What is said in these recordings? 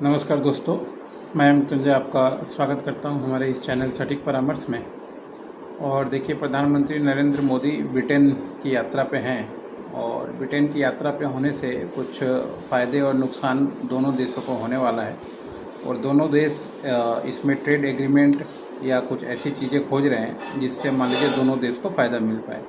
नमस्कार दोस्तों, मैं मृत्युंजय आपका स्वागत करता हूं हमारे इस चैनल सटीक परामर्श में। और देखिए, प्रधानमंत्री नरेंद्र मोदी ब्रिटेन की यात्रा पे हैं और ब्रिटेन की यात्रा पे होने से कुछ फ़ायदे और नुकसान दोनों देशों को होने वाला है। और दोनों देश इसमें ट्रेड एग्रीमेंट या कुछ ऐसी चीज़ें खोज रहे हैं जिससे मान लीजिए दोनों देश को फ़ायदा मिल पाए,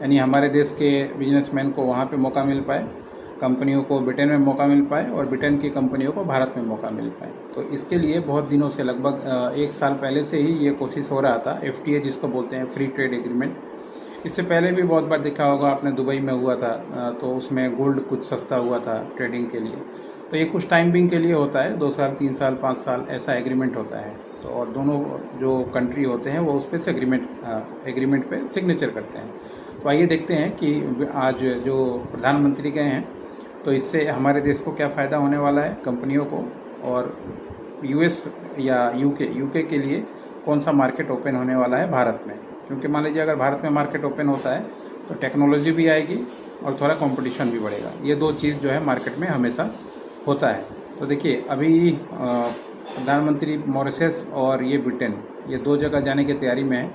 यानी हमारे देश के बिजनेसमैन को वहाँ पे मौका मिल पाए, कंपनियों को ब्रिटेन में मौका मिल पाए और ब्रिटेन की कंपनियों को भारत में मौका मिल पाए। तो इसके लिए बहुत दिनों से, लगभग 1 साल पहले से ही ये कोशिश हो रहा था। FTA जिसको बोलते हैं, फ्री ट्रेड एग्रीमेंट। इससे पहले भी बहुत बार देखा होगा आपने, दुबई में हुआ था, तो उसमें गोल्ड कुछ सस्ता हुआ था ट्रेडिंग के लिए। तो ये कुछ टाइम बिंग के लिए होता है, 2 साल 3 साल 5 साल ऐसा एग्रीमेंट होता है। तो और दोनों जो कंट्री होते हैं वो उस पर से एग्रीमेंट पे सिग्नेचर करते हैं। तो आइए देखते हैं कि आज जो प्रधानमंत्री गए हैं तो इससे हमारे देश को क्या फ़ायदा होने वाला है, कंपनियों को, और US या यूके के लिए कौन सा मार्केट ओपन होने वाला है भारत में। क्योंकि मान लीजिए अगर भारत में मार्केट ओपन होता है तो टेक्नोलॉजी भी आएगी और थोड़ा कंपटीशन भी बढ़ेगा। ये दो चीज़ जो है मार्केट में हमेशा होता है। तो देखिए, अभी प्रधानमंत्री मॉरिशस और ये ब्रिटेन, ये 2 जगह जाने की तैयारी में है।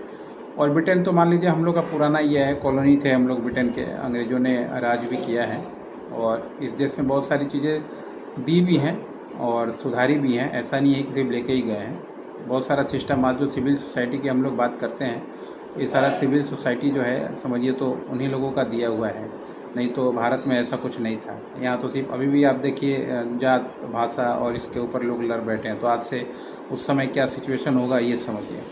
और ब्रिटेन तो मान लीजिए हम लोग का पुराना ये है, कॉलोनी थे हम लोग ब्रिटेन के, अंग्रेज़ों ने राज भी किया है और इस देश में बहुत सारी चीज़ें दी भी हैं और सुधारी भी हैं। ऐसा नहीं है कि सिर्फ लेके ही गए हैं। बहुत सारा सिस्टम, आज जो सिविल सोसाइटी की हम लोग बात करते हैं, ये सारा सिविल सोसाइटी जो है समझिए तो उन्हीं लोगों का दिया हुआ है। नहीं तो भारत में ऐसा कुछ नहीं था। यहाँ तो सिर्फ अभी भी आप देखिए, जात भाषा और इसके ऊपर लोग लड़ बैठे हैं। तो आज से उस समय क्या सिचुएशन होगा ये समझिए।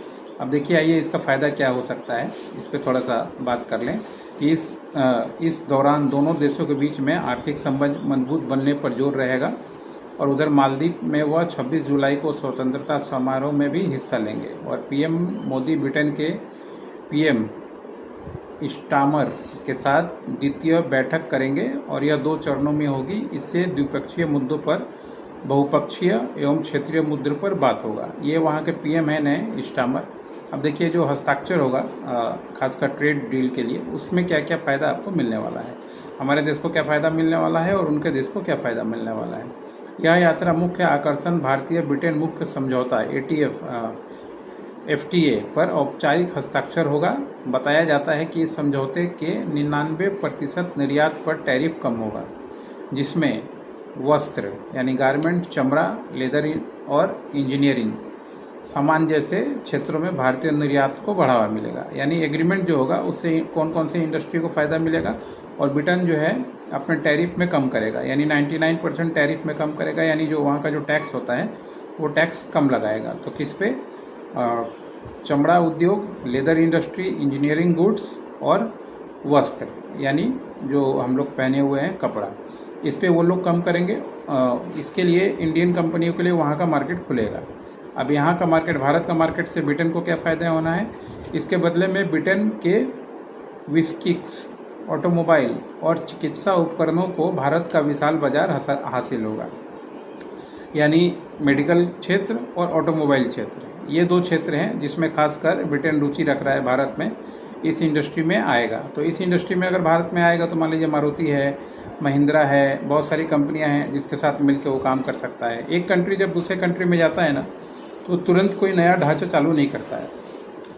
अब देखिए, आइए इसका फ़ायदा क्या हो सकता है, इस पर थोड़ा सा बात कर लें कि इस दौरान दोनों देशों के बीच में आर्थिक संबंध मजबूत बनने पर जोर रहेगा। और उधर मालदीव में वह 26 जुलाई को स्वतंत्रता समारोह में भी हिस्सा लेंगे। और PM मोदी ब्रिटेन के PM स्टामर के साथ द्वितीय बैठक करेंगे और यह 2 चरणों में होगी। इससे द्विपक्षीय मुद्दों पर, बहुपक्षीय एवं क्षेत्रीय मुद्दों पर बात होगा। ये वहाँ के PM हैं नए, स्टामर। अब देखिए, जो हस्ताक्षर होगा खासकर ट्रेड डील के लिए, उसमें क्या क्या फ़ायदा आपको मिलने वाला है, हमारे देश को क्या फ़ायदा मिलने वाला है और उनके देश को क्या फ़ायदा मिलने वाला है। यह यात्रा मुख्य आकर्षण भारतीय ब्रिटेन मुख्य समझौता FTA पर औपचारिक हस्ताक्षर होगा। बताया जाता है कि इस समझौते के 99% निर्यात पर टैरिफ कम होगा, जिसमें वस्त्र यानी गारमेंट, चमड़ा, लेदर और इंजीनियरिंग सामान जैसे क्षेत्रों में भारतीय निर्यात को बढ़ावा मिलेगा। यानी एग्रीमेंट जो होगा उससे कौन कौन सी इंडस्ट्री को फ़ायदा मिलेगा। और ब्रिटेन जो है अपने टैरिफ में कम करेगा, यानी 99% टैरिफ में कम करेगा, यानी जो वहाँ का जो टैक्स होता है वो टैक्स कम लगाएगा। तो किस पे? चमड़ा उद्योग, लेदर इंडस्ट्री, इंजीनियरिंग गुड्स और वस्त्र, यानी जो हम लोग पहने हुए हैं कपड़ा, इस पे वो लोग कम करेंगे। इसके लिए इंडियन कंपनियों के लिए वहाँ का मार्केट खुलेगा। अब यहाँ का मार्केट, भारत का मार्केट से ब्रिटेन को क्या फ़ायदा होना है? इसके बदले में ब्रिटेन के विस्किक्स, ऑटोमोबाइल और चिकित्सा उपकरणों को भारत का विशाल बाजार हासिल होगा। यानी मेडिकल क्षेत्र और ऑटोमोबाइल क्षेत्र, ये 2 क्षेत्र हैं जिसमें खासकर ब्रिटेन रुचि रख रहा है भारत में, इस इंडस्ट्री में आएगा। तो इस इंडस्ट्री में अगर भारत में आएगा तो मान लीजिए मारुति है, महिंद्रा है, बहुत सारी कंपनियां हैं जिसके साथ मिलकर वो काम कर सकता है। एक कंट्री जब दूसरे कंट्री में जाता है ना, तो तुरंत कोई नया ढांचा चालू नहीं करता है।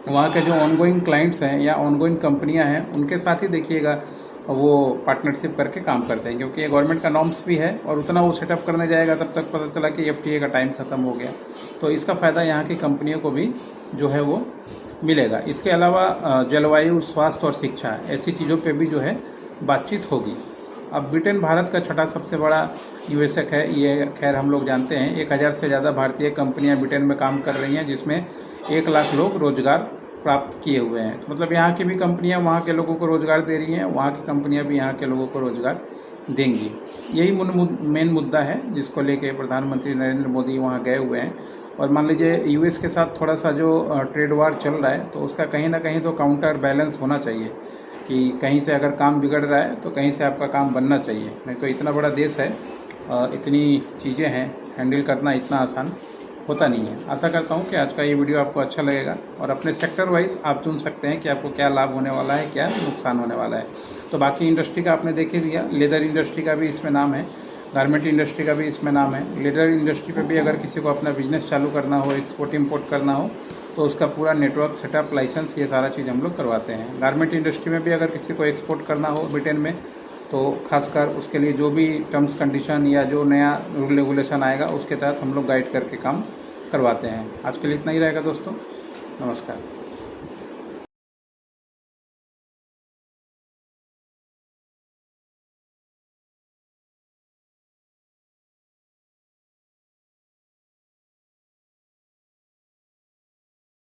वहाँ के जो ऑनगोइंग क्लाइंट्स हैं या ऑनगोइंग कंपनियां हैं, उनके साथ ही देखिएगा वो पार्टनरशिप करके काम करते हैं, क्योंकि ये गवर्नमेंट का नॉर्म्स भी है। और उतना वो सेटअप करने जाएगा तब तक पता चला कि FTA का टाइम ख़त्म हो गया। तो इसका फ़ायदा यहाँ की कंपनियों को भी जो है वो मिलेगा। इसके अलावा जलवायु, स्वास्थ्य और शिक्षा, ऐसी चीज़ों पे भी जो है बातचीत होगी। अब ब्रिटेन भारत का छठा सबसे बड़ा निवेशक है, ये खैर हम लोग जानते हैं। 1000 से ज़्यादा भारतीय कंपनियां ब्रिटेन में काम कर रही हैं, जिसमें 1 लाख लोग रोजगार प्राप्त किए हुए हैं। तो मतलब यहाँ की भी कंपनियां वहाँ के लोगों को रोजगार दे रही हैं, वहाँ की कंपनियां भी यहाँ के लोगों को रोजगार देंगी। यही मेन मुद्दा है जिसको लेके प्रधानमंत्री नरेंद्र मोदी वहाँ गए हुए हैं। और मान लीजिए US के साथ थोड़ा सा जो ट्रेड वार चल रहा है, तो उसका कहीं ना कहीं तो काउंटर बैलेंस होना चाहिए कि कहीं से अगर काम बिगड़ रहा है तो कहीं से आपका काम बनना चाहिए। नहीं तो इतना बड़ा देश है, इतनी चीज़ें हैं, हैंडल करना इतना आसान होता नहीं है। आशा करता हूँ कि आज का ये वीडियो आपको अच्छा लगेगा और अपने सेक्टर वाइज आप चुन सकते हैं कि आपको क्या लाभ होने वाला है, क्या नुकसान होने वाला है। तो बाकी इंडस्ट्री का आपने देख ही दिया, लेदर इंडस्ट्री का भी इसमें नाम है। गारमेंट इंडस्ट्री का भी इसमें नाम है। लेदर इंडस्ट्री पे भी अगर किसी को अपना बिजनेस चालू करना हो, एक्सपोर्ट इंपोर्ट करना हो, तो उसका पूरा नेटवर्क सेटअप, लाइसेंस, ये सारा चीज़ हम लोग करवाते हैं। गारमेंट इंडस्ट्री में भी अगर किसी को एक्सपोर्ट करना हो ब्रिटेन में, तो खासकर उसके लिए जो भी टर्म्स कंडीशन या जो नया रूल रेगुलेशन आएगा उसके तहत हम लोग गाइड करके काम करवाते हैं। आज के लिए इतना ही रहेगा दोस्तों। नमस्कार।